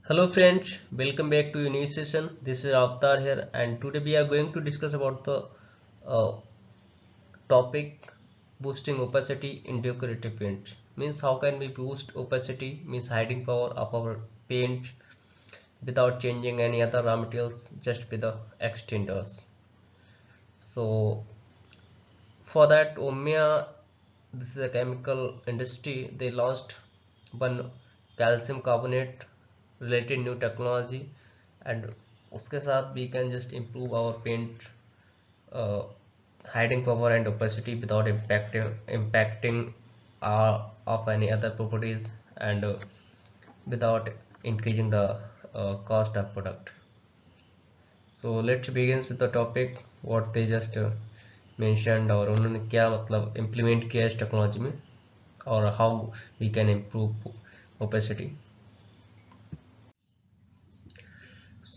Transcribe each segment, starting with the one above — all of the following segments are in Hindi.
Hello friends, welcome back to a new session. This is Avtar here, and today we are going to discuss about the uh, topic boosting opacity in decorative paint. Means how can we boost opacity? Means hiding power of our paint without changing any other raw materials, just with the extenders. So for that, Omnia, this is a chemical industry. They launched one calcium carbonate related new technology, and उसके साथ we can just improve our paint uh, hiding power and opacity without impacting of any other properties, and without increasing the cost of product. So let's begin with the topic what they just mentioned, और उन्होंने क्या मतलब implement किया इस टेक्नोलॉजी में, और how we can improve opacity.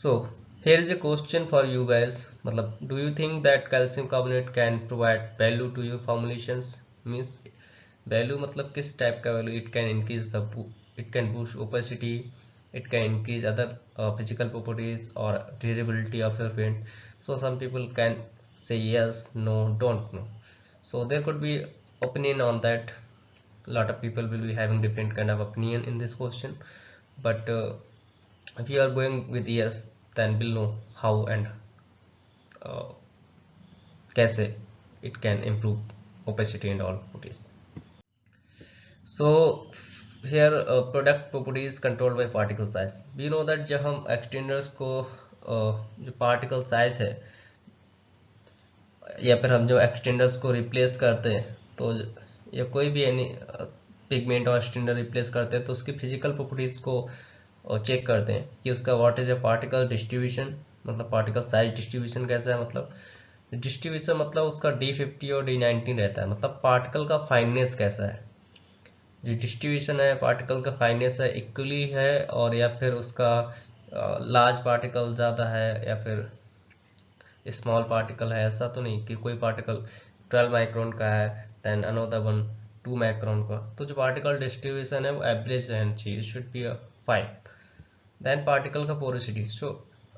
So here is a question for you guys, मतलब do you think that calcium carbonate can provide value to your formulations? Means value मतलब किस type का value? It can increase the it can boost opacity, it can increase other physical properties or durability of your paint. So some people can say yes, no, don't know. So there could be opinion on that. A lot of people will be having different kind of opinion in this question, but if you are going with yes, then we'll know how and uh, कैसे it can improve opacity and all properties. So here product property is controlled by particle size. We know that जब हम extenders को जो particle size है, या फिर हम जो एक्सटेंडर्स को रिप्लेस करते हैं, तो या कोई भी एनी पिगमेंट और एक्सटेंडर रिप्लेस करते हैं, तो उसकी फिजिकल प्रॉपर्टीज को चेक करते हैं कि उसका what is a particle distribution, मतलब पार्टिकल साइज डिस्ट्रीब्यूशन कैसा है, मतलब डिस्ट्रीब्यूशन मतलब उसका D50 और D19 रहता है, मतलब पार्टिकल का फाइननेस कैसा है, जो डिस्ट्रीब्यूशन है पार्टिकल का फाइननेस है इक्वली है, और या फिर उसका लार्ज पार्टिकल ज़्यादा है या फिर स्मॉल पार्टिकल है, ऐसा तो नहीं कि कोई पार्टिकल 12 माइक्रोन का है देन अनदर वन 2 माइक्रोन का, तो जो पार्टिकल डिस्ट्रीब्यूशन है वो एवरेज रहना चाहिए, should be fine. Then particle का पोरोसिटी, सो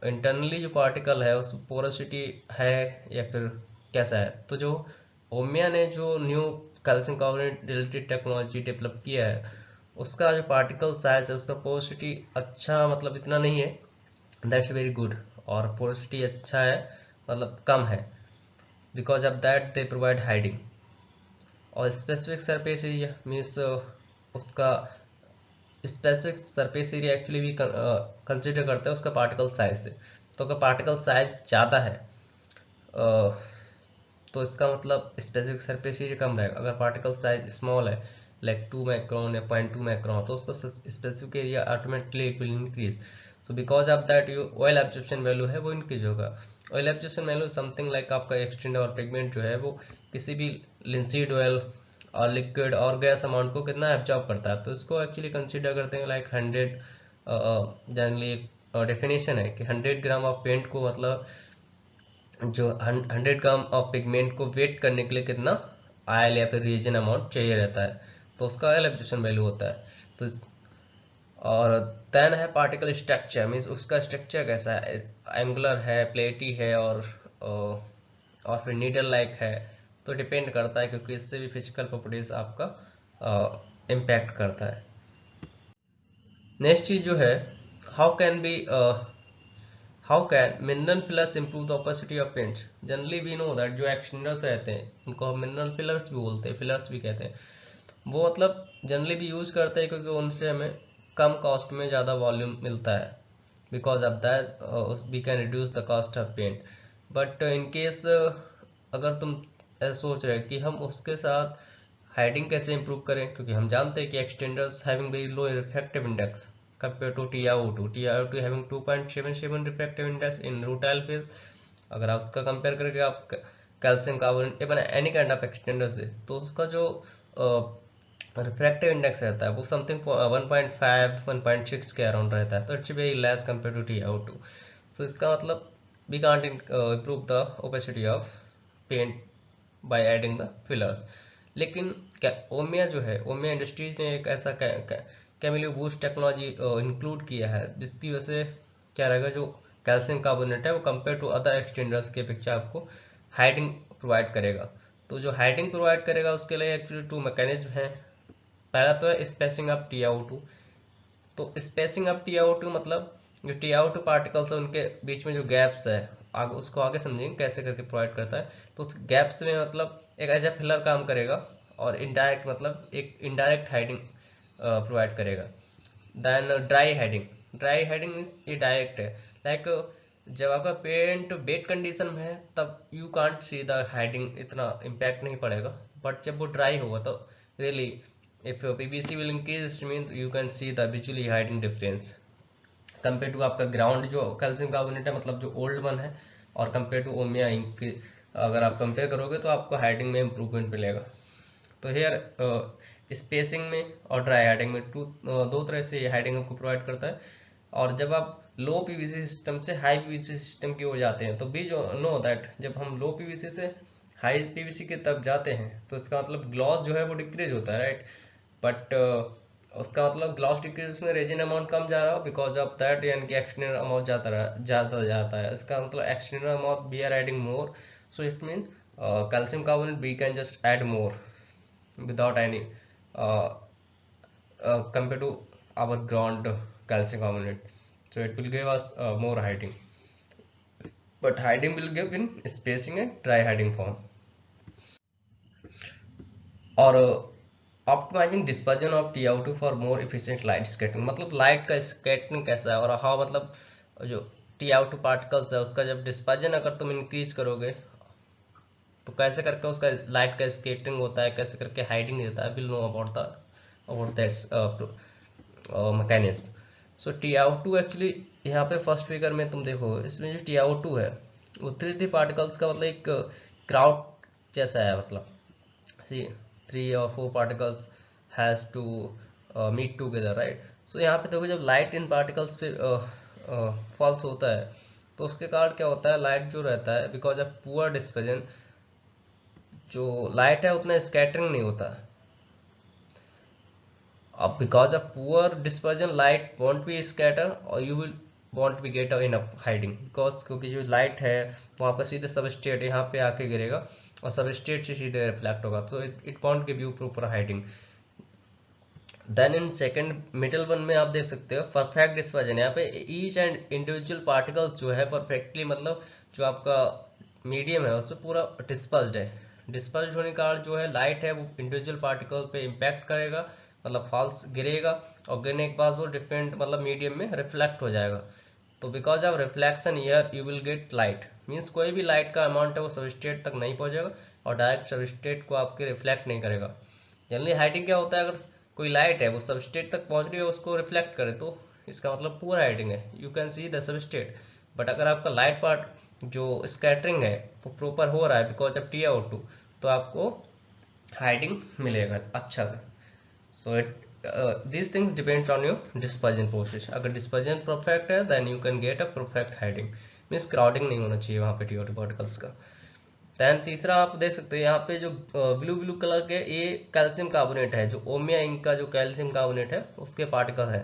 इंटरनली जो पार्टिकल है उस पोरोसिटी है या फिर कैसा है. तो जो ओमिया ने जो new calcium carbonate related technology develop किया है, उसका जो पार्टिकल साइज है उसका पोरोसिटी अच्छा मतलब इतना नहीं है, दैट्स वेरी गुड. और पोरोसिटी अच्छा है मतलब कम है, because of that they provide hiding. और स्पेसिफिक सरफेस एरिया मीन्स उसका स्पेसिफिक सरफेस एरिया एक्चुअली भी कंसिडर करते हैं उसका पार्टिकल साइज से. तो अगर पार्टिकल साइज ज़्यादा है तो इसका मतलब स्पेसिफिक सरफेस एरिया कम रहेगा. अगर पार्टिकल साइज स्मॉल है लाइक 2 माइक्रोन या 0.2 माइक्रोन, तो उसका specific area automatically it will increase. So because of that जो ऑयल एब्जॉर्प्शन वैल्यू है वो इंक्रीज होगा. Oil absorption value something like आपका एक्सटेंडर और पिगमेंट जो है वो किसी भी लिंसीड ऑयल और लिक्विड और गैस अमाउंट को कितना एब्जॉर्ब करता है, तो इसको एक्चुअली कंसीडर करते हैं लाइक 100. जनरली डेफिनेशन है कि 100 ग्राम ऑफ पेंट को मतलब जो 100 ग्राम ऑफ पिगमेंट को वेट करने के लिए कितना आयल या फिर रिएजन अमाउंट चाहिए रहता है, तो उसका ऑयल एब्जॉर्प्शन वैल्यू होता है. तो और देन है पार्टिकल स्ट्रक्चर, मीन्स उसका स्ट्रक्चर कैसा है, एंगुलर है, प्लेटी है, और फिर नीडल लाइक है. तो डिपेंड करता है क्योंकि इससे भी फिजिकल प्रॉपर्टीज आपका इम्पैक्ट करता है. नेक्स्ट चीज जो है, how can be how can mineral fillers improve the opacity of paints. Generally we know that जो एक्सटेंडर्स रहते हैं उनको हम मिनरल फिलर्स भी बोलते हैं, फिलर्स भी कहते हैं. वो मतलब जनरली भी यूज करते हैं क्योंकि उनसे हमें कम कॉस्ट में ज़्यादा वॉल्यूम मिलता है, because of that we can reduce the cost of paint. But in case अगर तुम सोच रहे कि हम उसके साथ हाइडिंग कैसे इंप्रूव करें, क्योंकि हम जानते हैं कि extenders having very low refractive index compared to TiO2. TiO2 having 2.77 refractive index in rutile phase. अगर आप उसका कंपेयर करके आप कैल्शियम कार्बोनेट या एनी काइंड ऑफ एक्सटेंडर से, तो उसका जो रिफ्रैक्टिव इंडेक्स रहता है वो समथिंग 1.5 1.6 के अराउंड रहता है, तो it's very less compare to TiO2. So इसका मतलब we can't improve the opacity of paint by adding the fillers. लेकिन क्या ओमिया जो है, ओमिया इंडस्ट्रीज ने एक ऐसा कैमिलो बूस्ट टेक्नोलॉजी इंक्लूड किया है, जिसकी वजह से क्या रहेगा, जो कैल्शियम कार्बोनेट है वो कंपेयर टू अदर एक्सटेंडर्स के अपेक्षा आपको हाइडिंग प्रोवाइड करेगा। तो जो हाइडिंग प्रोवाइड करेगा उसके लिए एक्चुअली टू मैकेनिज्म है। पहला तो है स्पेसिंग ऑफ TiO2। तो स्पेसिंग ऑफ TiO2 मतलब जो TiO2 पार्टिकल्स है उनके बीच में जो गैप्स है, आगे उसको आगे समझेंगे कैसे करके प्रोवाइड करता है। तो उस गैप्स में मतलब एक एज ए फिलर काम करेगा, और इनडायरेक्ट मतलब एक इनडायरेक्ट हाइडिंग प्रोवाइड करेगा। देन ड्राई हेडिंग मीन्स ये डायरेक्ट है, लाइक जब आपका पेंट वेट कंडीशन में है तब you can't see the heading, इतना इम्पैक्ट नहीं पड़ेगा। बट जब वो ड्राई होगा तो really if PVC will increase mean you can see the visually hiding difference compare to आपका ग्राउंड जो कैल्शियम कार्बोनेट है, मतलब जो ओल्ड वन है, और कंपेयर टू ओमिया इंक अगर आप कंपेयर करोगे तो आपको हाइडिंग में इम्प्रूवमेंट मिलेगा। तो हेयर स्पेसिंग में और ड्राई हाइडिंग में दो तरह से हाइडिंग आपको प्रोवाइड करता है। और जब आप लो PVC सिस्टम से हाई PVC सिस्टम की ओर जाते हैं तो भी जो नो दैट जब हम लो PVC से हाई PVC की तरफ जाते हैं तो इसका मतलब ग्लॉस जो है वो डिक्रीज होता है, राइट। बट उसका मतलब ग्लॉस डिक्रीज में रेजिन अमाउंट कम जा रहा हो, बिकॉज ऑफ दैट यानी कि एक्सटर्नल अमाउंट जाता जाता है। इसका मतलब external amount we are adding more, so it mean calcium carbonate we can just add more without any uh, compared to our ground calcium carbonate, so it will give us more hiding, but hiding will give in spacing and dry hiding form। और optimising dispersion of TiO2 for more efficient light scattering, मतलब लाइट का स्कैटरिंग कैसा है, और हाँ मतलब जो TiO2 पार्टिकल्स है उसका जब डिस्पर्जन अगर तुम इंक्रीज करोगे तो कैसे करके उसका लाइट का स्कैटरिंग होता है, कैसे करके हाइडिंग देता है, will know about that mechanism. So TiO2 actually यहाँ पे फर्स्ट फिगर में तुम देखो, इसमें जो TiO2 है वो 3D पार्टिकल्स का मतलब एक क्राउड जैसा है, मतलब see 3 or 4 particles has to meet together, right. So यहाँ पे देखो जब लाइट इन पार्टिकल्स पे फॉल्स होता है तो उसके कारण क्या होता है, लाइट जो रहता है बिकॉज ऑफ पुअर डिस्पर्जन, जो लाइट है उतना स्कैटरिंग नहीं होता। अब because of poor dispersion light won't be scatter और you will won't be get enough hiding, because क्योंकि जो लाइट है वो आपका सीधे सबस्ट्रेट यहाँ पे आके गिरेगा और सबस्ट्रेट से सीधे रिफ्लेक्ट होगा, तो it won't give you proper hiding. Then in second middle one में आप देख सकते हो परफेक्ट डिस्पर्जन, यहाँ पे ईच एंड इंडिविजुअल पार्टिकल्स जो है परफेक्टली, मतलब जो आपका मीडियम है उसमें पूरा डिस्पर्स्ड है। डिस्पर्स्ड होने के कारण जो है लाइट है वो इंडिविजुअल पार्टिकल पे इम्पैक्ट करेगा, मतलब फॉल्स गिरेगा, और गिरने के बाद वो डिफरेंट मतलब मीडियम में रिफ्लेक्ट हो जाएगा। तो because of reflection year you will gate light, means कोई भी लाइट का अमाउंट है वो सबस्ट्रेट तक नहीं पहुंचेगा और डायरेक्ट सबस्ट्रेट को आपके रिफ्लेक्ट नहीं करेगा। जनरली हाइडिंग क्या होता है, अगर कोई लाइट है वो सबस्ट्रेट तक पहुंच रही है उसको रिफ्लेक्ट करे तो इसका मतलब पूरा हाइडिंग है, you can see the substrate. But अगर आपका लाइट पार्ट जो स्कैटरिंग है वो प्रॉपर हो रहा है बिकॉज ऑफ TiO2 तो आपको हाइडिंग मिलेगा अच्छा से। So it these things depends on your dispersion process, अगर dispersion perfect है then you can get a perfect hiding, means crowding नहीं होना चाहिए वहाँ पे TiO2 पार्टिकल्स का। दैन तीसरा आप देख सकते हो यहाँ पे जो ब्लू ब्लू कलर के ये कैल्शियम कार्बोनेट है, जो ओमिया इंक का जो कैल्शियम कार्बोनेट है उसके पार्टिकल है।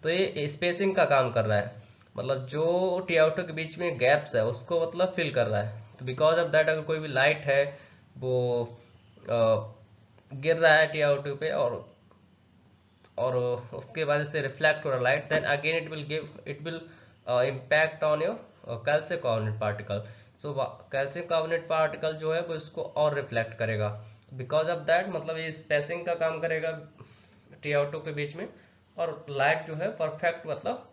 तो ये स्पेसिंग का काम कर रहा है, मतलब जो TiO2 के बीच में गैप्स है उसको मतलब फिल कर रहा है। तो बिकॉज ऑफ दैट अगर कोई भी लाइट है वो गिर रहा है TiO2 पे और उसके बाद से रिफ्लेक्ट हो रहा light, then again it will impact on your calcium carbonate particle. So calcium carbonate particle जो है वो इसको और रिफ्लेक्ट करेगा। बिकॉज ऑफ दैट मतलब ये स्पेसिंग का काम करेगा TiO2 के बीच में, और लाइट जो है परफेक्ट मतलब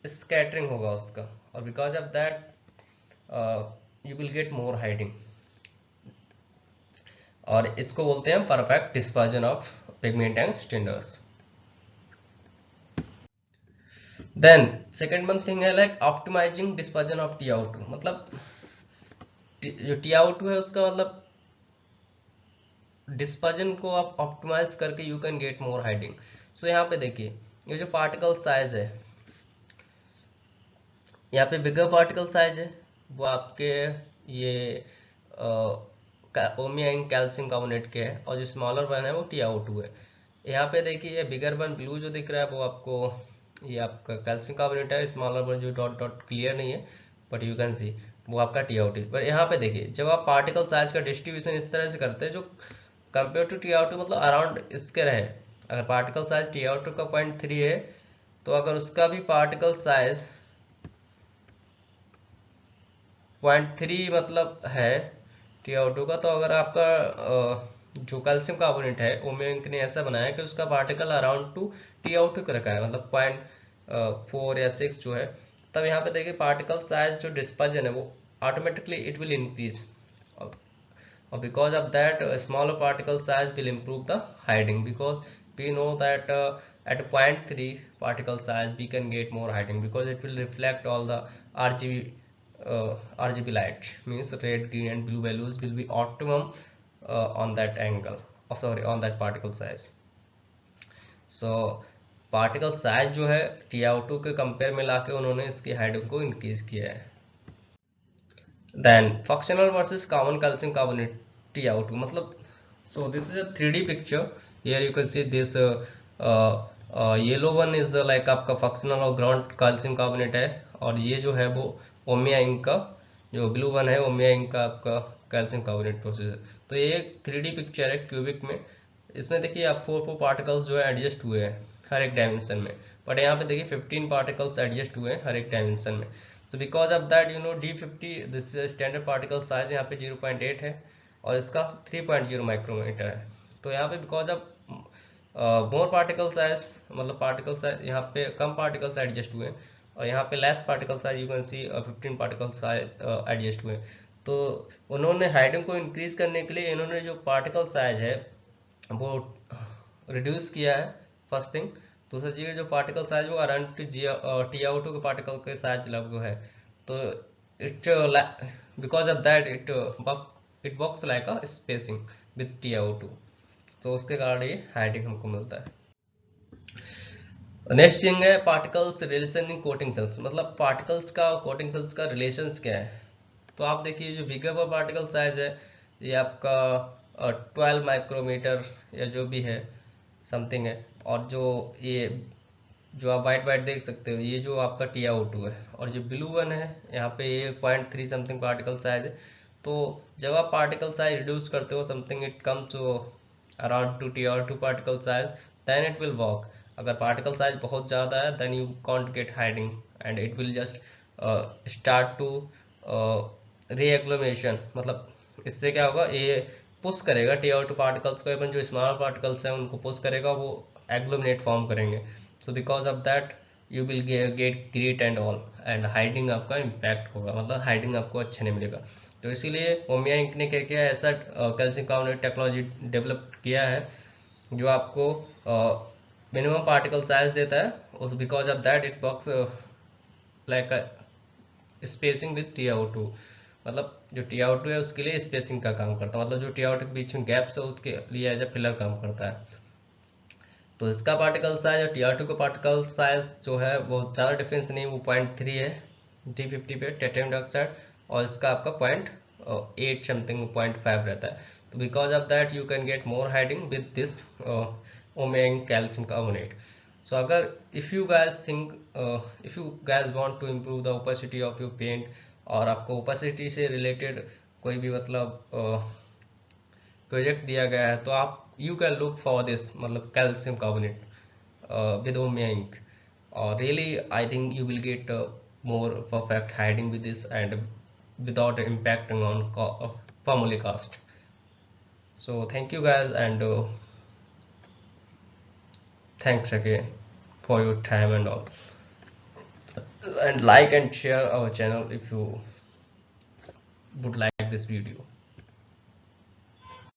स्कैटरिंग होगा उसका, और because of that you will get more hiding, और इसको बोलते हैं perfect dispersion of pigment and extenders. Then second one thing है like optimizing dispersion of TiO2, मतलब जो TiO2 है उसका मतलब डिस्पर्जन को आप ऑप्टिमाइज करके you can get more hiding. So यहाँ पे देखिए ये जो पार्टिकल साइज है, यहाँ पे बिगर पार्टिकल साइज है वो आपके ये ओमिया इंक कैल्शियम कार्बोनेट के है, और जो स्मॉलर वन है वो TiO2 है। यहाँ पे देखिए बिगर वन ब्लू जो दिख रहा है वो आपको ये आपका कैल्शियम कार्बोनेट है, स्मॉलर वन जो डॉट डॉट क्लियर नहीं है बट यू कैन सी वो आपका TiO2। पर यहाँ पे देखिए जब आप पार्टिकल साइज का डिस्ट्रीब्यूशन इस तरह से करते हैं जो कंपेयर टू TiO2 मतलब अराउंड इसके रहे, अगर पार्टिकल साइज TiO2 का 0.3 है तो अगर उसका भी पार्टिकल साइज 0.3 मतलब है TiO2 का, तो अगर आपका जो कैल्शियम कार्बोनेट है ओमियंक ने ऐसा बनाया कि उसका पार्टिकल अराउंड टू TiO2 का रखा है मतलब 0.4 या 6 जो है, तब यहाँ पे देखिए पार्टिकल साइज जो डिस्पर्जन है वो automatically it will increase, or because of that smaller particle size will improve the hiding, because we know that at 0.3 particle size we can get more hiding because it will reflect all the RGB light, means red, green and blue values will be optimum on that angle, oh, sorry, on that particle size. So particle size जो है TiO2 के कंपेयर में लाके उन्होंने इसकी हाइडिंग को इंक्रीज किया है। Then functional versus common calcium carbonate TiO2 मतलब, so this is a 3D picture. Here you can see this yellow one is like आपका functional और ground calcium carbonate है, और ये जो है वो ओमिया इंक का, जो ब्लू वन है ओमिया इंक का आपका कैल्शियम कार्बोनेट प्रोसेस है। तो ये एक 3D पिक्चर है क्यूबिक में। इसमें देखिए आप 4 पार्टिकल्स जो है एडजस्ट हुए हैं हर एक डायमेंशन में, बट यहाँ पे देखिए 15 पार्टिकल्स एडजस्ट हुए हैं हर एक डायमेंशन में। So because of that you know D50 this is standard particle size यहाँ पे 0.8 है और इसका 3.0 माइक्रोमीटर है। तो यहाँ पे because of more particle size मतलब पार्टिकल साइज यहाँ पे कम पार्टिकल्स एडजस्ट हुए और यहाँ पे less particle size you can C 15 particle size adjust हुए। तो उन्होंने हाइडिंग को इंक्रीज करने के लिए इन्होंने जो पार्टिकल साइज है वो रिड्यूस किया है, फर्स्ट थिंग। दूसरी चीज जो पार्टिकल साइज वो अराउंड TiO2 के पार्टिकल के साइज लगभग है, तो it because of that it works like a spacing with TiO2, तो उसके कारण ये हाइडिंग हमको मिलता है। नेक्स्ट थिंग है particles relation in coating films, मतलब पार्टिकल्स का और कोटिंग फिल्म्स का रिलेशंस क्या है। तो आप देखिए जो बिगर पर पार्टिकल साइज है ये आपका 12 माइक्रोमीटर या जो भी है समथिंग है, और जो ये जो आप वाइट वाइट देख सकते हो ये जो आपका TiO2 है, और जो ब्लू वन है यहाँ पे ये 0.3 समथिंग पार्टिकल साइज है। तो जब आप पार्टिकल साइज रिड्यूस करते हो something it comes to around two TiO2 particle size, then it will work. अगर पार्टिकल साइज बहुत ज़्यादा है then you can't get hiding and it will just start to reagglomeration, मतलब इससे क्या होगा ये पुश करेगा TiO2 पार्टिकल्स को, इवन जो स्मॉल पार्टिकल्स हैं उनको पुश करेगा, वो एग्लोमिनेट फॉर्म करेंगे। So because of that you will get great and all and hiding आपका इम्पैक्ट होगा, मतलब हाइडिंग आपको अच्छा नहीं मिलेगा। तो इसीलिए ओमिया इंक ने क्या किया ऐसा कैल्शियम कार्बोनेट टेक्नोलॉजी डेवलप किया है जो आपको मिनिमम पार्टिकल साइज देता है, उस because of that it works like spacing with TiO2, मतलब जो TiO2 है उसके लिए स्पेसिंग का काम करता है, मतलब जो TiO2 के बीच में गैप्स है उसके लिए एज ए फिलर काम करता है। तो इसका पार्टिकल साइज और TiO2 का पार्टिकल साइज जो है वो ज़्यादा डिफरेंस नहीं, वो 0.3 है D50 पे टाइटेनियम डाइऑक्साइड, और इसका आपका 0.8 समथिंग 0.5 रहता है। तो because of that you can get more hiding with this Omya calcium carbonate. So अगर if you guys want to improve the opacity of your paint, और आपको ओपेसिटी से रिलेटेड कोई भी मतलब प्रोजेक्ट दिया गया है तो आप you can look for this मतलब calcium carbonate with Omia ink, or really I think you will get more perfect hiding with this and without impacting on formula cost. So thank you guys, and thanks again for your time and all, and like and share our channel if you would like this video.